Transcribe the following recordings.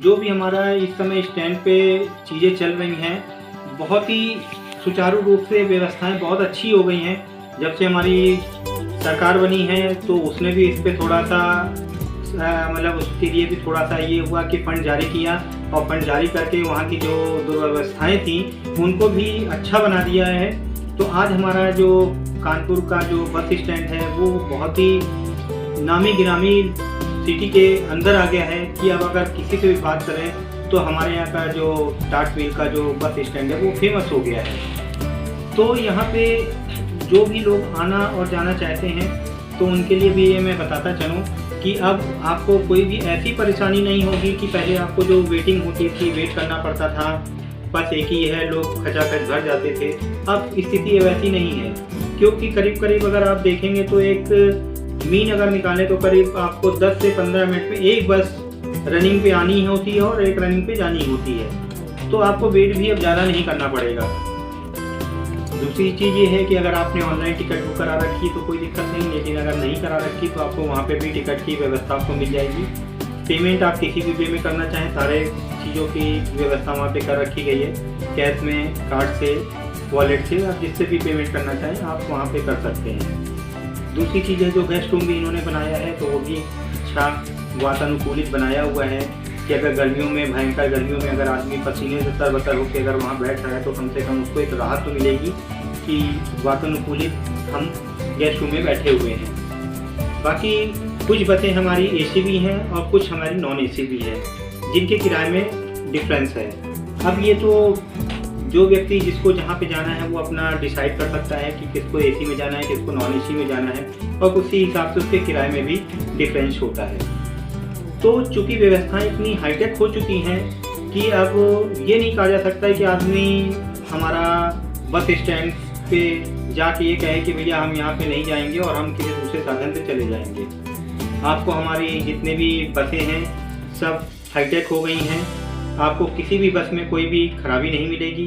जो भी हमारा इस समय स्टैंड पे चीज़ें चल रही हैं, बहुत ही सुचारू रूप से व्यवस्थाएं बहुत अच्छी हो गई हैं। जब से हमारी सरकार बनी है तो उसने भी इस पे थोड़ा सा मतलब उसके लिए भी थोड़ा सा ये हुआ कि फंड जारी किया, और फंड जारी करके वहाँ की जो दुर्व्यवस्थाएं थी उनको भी अच्छा बना दिया है। तो आज हमारा जो कानपुर का जो बस स्टैंड है वो बहुत ही नामी गिरामी सिटी के अंदर आ गया है कि अब अगर किसी से भी बात करें तो हमारे यहाँ का जो टाट व्हील का जो बस स्टैंड है वो फेमस हो गया है। तो यहाँ पे जो भी लोग आना और जाना चाहते हैं तो उनके लिए भी ये मैं बताता चलूँ कि अब आपको कोई भी ऐसी परेशानी नहीं होगी कि पहले आपको जो वेटिंग होती थी, वेट करना पड़ता था, बस एक ही है, लोग खचाखच घर जाते थे। अब स्थिति वैसी नहीं है, क्योंकि करीब करीब अगर आप देखेंगे तो एक मीन अगर निकालें तो करीब आपको 10 से 15 मिनट में एक बस रनिंग पे आनी होती है और एक रनिंग पे जानी होती है। तो आपको वेट भी अब ज़्यादा नहीं करना पड़ेगा। दूसरी चीज़ ये है कि अगर आपने ऑनलाइन टिकट बुक करा रखी तो कोई दिक्कत नहीं, लेकिन अगर नहीं करा रखी तो आपको वहाँ पे भी टिकट की व्यवस्था आपको मिल जाएगी। पेमेंट आप किसी भी वे में करना चाहें, सारे चीज़ों की व्यवस्था वहाँ पे कर रखी गई है। कैश में, कार्ड से, वॉलेट से, आप जिससे भी पेमेंट करना चाहें आप वहाँ पे कर सकते हैं। दूसरी चीज़ है जो गेस्ट रूम भी इन्होंने बनाया है तो वो भी अच्छा वातानुकूलित बनाया हुआ है कि अगर गर्मियों में, भयंकर गर्मियों में अगर आदमी पसीने से तरबतर होकर अगर वहाँ बैठ रहा है तो कम से कम उसको एक राहत तो मिलेगी कि वातानुकूलित हम गेस्ट रूम में बैठे हुए हैं। बाकी कुछ बसें हमारी एसी भी हैं और कुछ हमारी नॉन एसी भी है, जिनके किराए में डिफरेंस है। अब ये तो जो व्यक्ति जिसको जहाँ पे जाना है वो अपना डिसाइड कर सकता है कि किसको एसी में जाना है, किसको नॉन एसी में जाना है, और उसी हिसाब से उसके किराए में भी डिफरेंस होता है। तो चूँकि व्यवस्थाएं इतनी हाईटेक हो चुकी हैं कि अब ये नहीं कहा जा सकता है कि आदमी हमारा बस स्टैंड पे जाके ये कहे कि भैया हम यहाँ पे नहीं जाएंगे और हम किसी दूसरे साधन से चले जाएंगे। आपको हमारी जितने भी बसें हैं सब हाईटेक हो गई हैं। आपको किसी भी बस में कोई भी खराबी नहीं मिलेगी।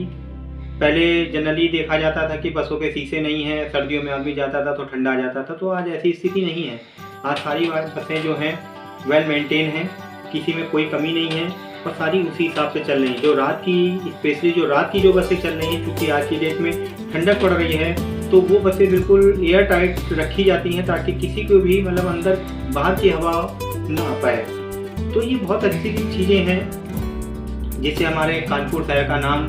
पहले जनरली देखा जाता था कि बसों के शीशे नहीं हैं, सर्दियों में आदमी जाता था तो ठंडा आ जाता था, तो आज ऐसी स्थिति नहीं है। आज सारी बसें जो हैं वेल मेंटेन हैं, किसी में कोई कमी नहीं है और सारी उसी हिसाब से चल रही हैं। जो रात की, स्पेशली जो रात की जो बसें चल रही हैं, क्योंकि आज की डेट में ठंडक पड़ रही है तो वो बसें बिल्कुल एयर टाइट रखी जाती हैं ताकि किसी को भी मतलब अंदर बाहर की हवा ना आ पाए। तो ये बहुत अच्छी चीज़ें हैं जिससे हमारे कानपुर शहर का नाम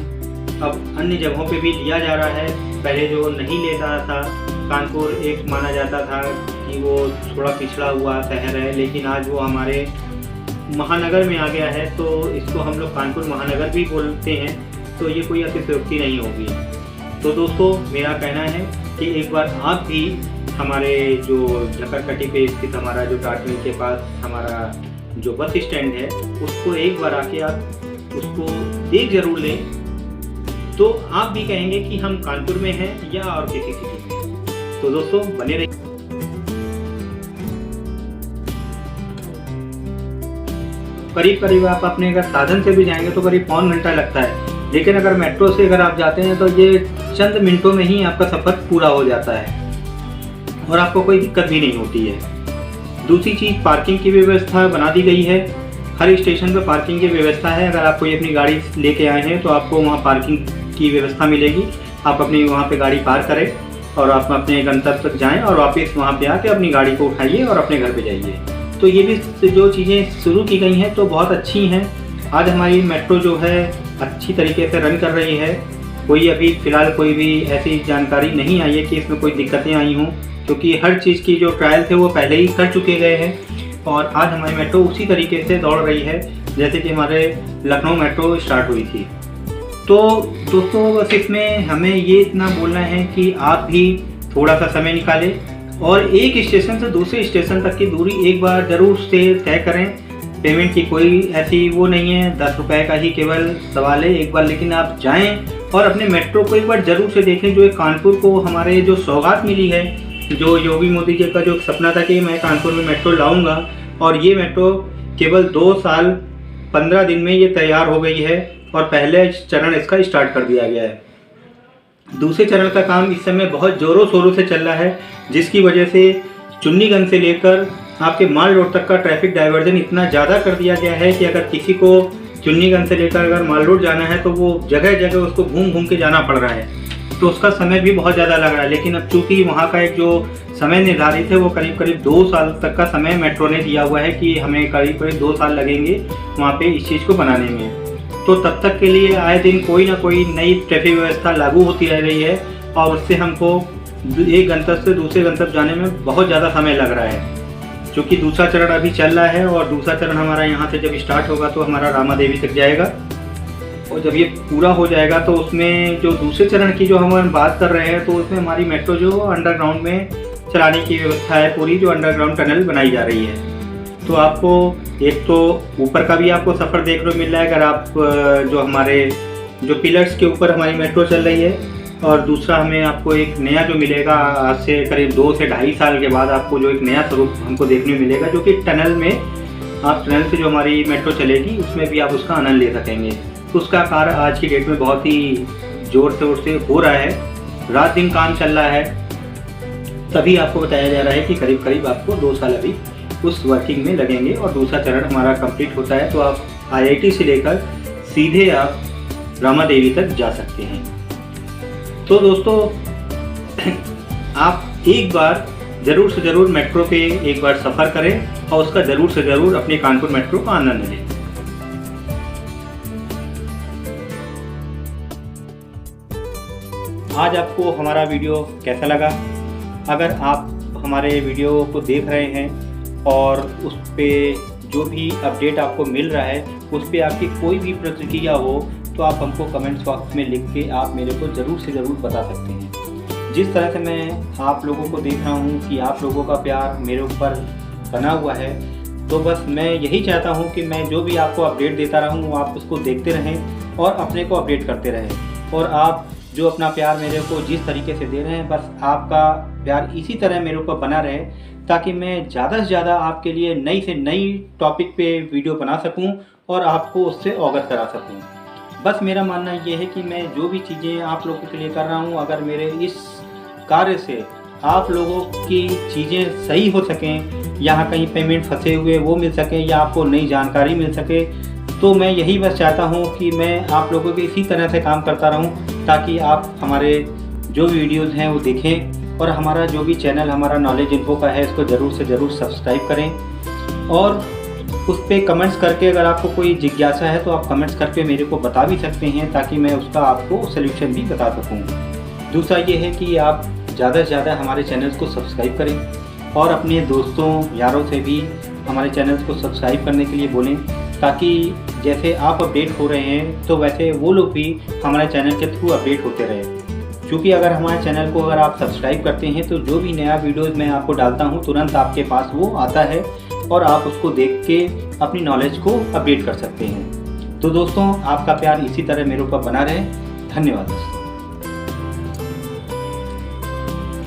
अब अन्य जगहों पे भी लिया जा रहा है। पहले जो नहीं लेता था, कानपुर एक माना जाता था कि वो थोड़ा पिछड़ा हुआ शहर है, लेकिन आज वो हमारे महानगर में आ गया है तो इसको हम लोग कानपुर महानगर भी बोलते हैं, तो ये कोई अतिशयोक्ति नहीं होगी। तो दोस्तों मेरा कहना है कि एक बार आप भी हमारे जो झकरकटी पे स्थित हमारा जो टाट व्हील के पास हमारा जो बस स्टैंड है उसको एक बार आके आप उसको देख जरूर लें, तो आप भी कहेंगे कि हम कानपुर में हैं या और किसी सिटी में। तो दोस्तों बने रहिए। करीब करीब आप अपने अगर साधन से भी जाएंगे तो करीब पौन घंटा लगता है, लेकिन अगर मेट्रो से अगर आप जाते हैं तो ये चंद मिनटों में ही आपका सफ़र पूरा हो जाता है और आपको कोई दिक्कत भी नहीं होती है। दूसरी चीज़, पार्किंग की व्यवस्था बना दी गई है। हर स्टेशन पर पार्किंग की व्यवस्था है। अगर आप कोई अपनी गाड़ी लेके आए हैं तो आपको वहाँ पार्किंग की व्यवस्था मिलेगी। आप अपनी वहाँ पे गाड़ी पार्क करें और आप अपने गंतव्य तक जाएं और वापस वहाँ पे आके अपनी गाड़ी को उठाइए और अपने घर पे जाइए। तो ये भी जो चीज़ें शुरू की गई हैं तो बहुत अच्छी हैं। आज हमारी मेट्रो जो है अच्छी तरीके से रन कर रही है। कोई अभी फ़िलहाल कोई भी ऐसी जानकारी नहीं आई है कि इसमें कोई दिक्कतें आई हों, क्योंकि हर चीज़ की जो ट्रायल थे वो पहले ही कर चुके गए हैं और आज हमारी मेट्रो उसी तरीके से दौड़ रही है जैसे कि हमारे लखनऊ मेट्रो स्टार्ट हुई थी। तो दोस्तों बस इसमें हमें ये इतना बोलना है कि आप भी थोड़ा सा समय निकालें और एक स्टेशन से दूसरे स्टेशन तक की दूरी एक बार ज़रूर से तय करें। पेमेंट की कोई ऐसी वो नहीं है, 10 रुपये का ही केवल सवाल है। एक बार लेकिन आप जाएं और अपने मेट्रो को एक बार ज़रूर से देखें। जो कानपुर को हमारे जो सौगात मिली है, जो योगी मोदी जी का जो सपना था कि मैं कानपुर में मेट्रो लाऊंगा, और ये मेट्रो केवल 2 साल 15 दिन में ये तैयार हो गई है और पहले चरण इसका स्टार्ट कर दिया गया है। दूसरे चरण का काम इस समय बहुत ज़ोरों शोरों से चल रहा है, जिसकी वजह से चुन्नीगंज से लेकर आपके माल रोड तक का ट्रैफिक डाइवर्जन इतना ज़्यादा कर दिया गया है कि अगर किसी को चुन्नीगंज से लेकर अगर माल रोड जाना है तो वो जगह जगह उसको घूम घूम के जाना पड़ रहा है, तो उसका समय भी बहुत ज़्यादा लग रहा है। लेकिन अब चूँकि वहाँ का एक जो समय निर्धारित है वो करीब करीब 2 साल तक का समय मेट्रो ने दिया हुआ है कि हमें करीब करीब 2 साल लगेंगे वहाँ पे इस चीज़ को बनाने में। तो तब तक के लिए आए दिन कोई ना कोई नई ट्रैफिक व्यवस्था लागू होती रह रही है और उससे हमको एक गंतव्य से दूसरे गंतव्य जाने में बहुत ज़्यादा समय लग रहा है। क्योंकि दूसरा चरण अभी चल रहा है और दूसरा चरण हमारा यहाँ से जब स्टार्ट होगा तो हमारा रामा देवी तक जाएगा, और जब ये पूरा हो जाएगा तो उसमें जो दूसरे चरण की जो हम बात कर रहे हैं तो उसमें हमारी मेट्रो जो अंडरग्राउंड में चलाने की व्यवस्था है पूरी, जो अंडरग्राउंड टनल बनाई जा रही है। तो आपको एक तो ऊपर का भी आपको सफ़र देखने को मिल रहा है अगर आप जो हमारे जो पिलर्स के ऊपर हमारी मेट्रो चल रही है, और दूसरा हमें आपको एक नया जो मिलेगा आज से करीब 2 से 2.5 साल के बाद आपको जो एक नया स्वरूप हमको देखने को मिलेगा, जो कि टनल में आप टनल से जो हमारी मेट्रो चलेगी उसमें भी आप उसका आनंद ले सकेंगे। तो उसका कार्य आज की डेट में बहुत ही ज़ोर शोर से हो रहा है, रात दिन काम चल रहा है। तभी आपको बताया जा रहा है कि करीब करीब आपको 2 साल अभी उस वर्किंग में लगेंगे और दूसरा चरण हमारा कंप्लीट होता है तो आप IIT से लेकर सीधे आप रामा देवी तक जा सकते हैं। तो दोस्तों आप एक बार ज़रूर से ज़रूर मेट्रो पे एक बार सफ़र करें और उसका ज़रूर से ज़रूर अपने कानपुर मेट्रो का आनंद लें। आज आपको हमारा वीडियो कैसा लगा? अगर आप हमारे वीडियो को देख रहे हैं और उस पर जो भी अपडेट आपको मिल रहा है उस पर आपकी कोई भी प्रतिक्रिया हो तो आप हमको कमेंट्स बॉक्स में लिख के आप मेरे को ज़रूर से ज़रूर बता सकते हैं। जिस तरह से मैं आप लोगों को देख रहा हूँ कि आप लोगों का प्यार मेरे ऊपर बना हुआ है, तो बस मैं यही चाहता हूँ कि मैं जो भी आपको अपडेट देता रहूँ आप उसको देखते रहें और अपने को अपडेट करते रहें। और आप जो अपना प्यार मेरे को जिस तरीके से दे रहे हैं, बस आपका प्यार इसी तरह मेरे ऊपर बना रहे ताकि मैं ज़्यादा से ज़्यादा आपके लिए नई से नई टॉपिक पे वीडियो बना सकूं और आपको उससे अवगत करा सकूं। बस मेरा मानना ये है कि मैं जो भी चीज़ें आप लोगों के लिए कर रहा हूं, अगर मेरे इस कार्य से आप लोगों की चीज़ें सही हो सकें, यहाँ कहीं पेमेंट फंसे हुए वो मिल सकें या आपको नई जानकारी मिल सके, तो मैं यही बस चाहता हूँ कि मैं आप लोगों के इसी तरह से काम करता रहूँ ताकि आप हमारे जो वीडियोज़ हैं वो देखें और हमारा जो भी चैनल हमारा नॉलेज इन्फो का है इसको ज़रूर से ज़रूर सब्सक्राइब करें। और उस पर कमेंट्स करके अगर आपको कोई जिज्ञासा है तो आप कमेंट्स करके मेरे को बता भी सकते हैं ताकि मैं उसका आपको सल्यूशन भी बता सकूँ। दूसरा ये है कि आप ज़्यादा से ज़्यादा हमारे चैनल्स को सब्सक्राइब करें और अपने दोस्तों यारों से भी हमारे चैनल्स को सब्सक्राइब करने के लिए बोलें, ताकि जैसे आप अपडेट हो रहे हैं तो वैसे वो लोग भी हमारे चैनल के थ्रू अपडेट होते रहे। क्योंकि अगर हमारे चैनल को अगर आप सब्सक्राइब करते हैं तो जो भी नया वीडियोज़ मैं आपको डालता हूँ तुरंत आपके पास वो आता है और आप उसको देख के अपनी नॉलेज को अपडेट कर सकते हैं। तो दोस्तों आपका प्यार इसी तरह मेरे ऊपर बना रहे। धन्यवाद दोस्तों।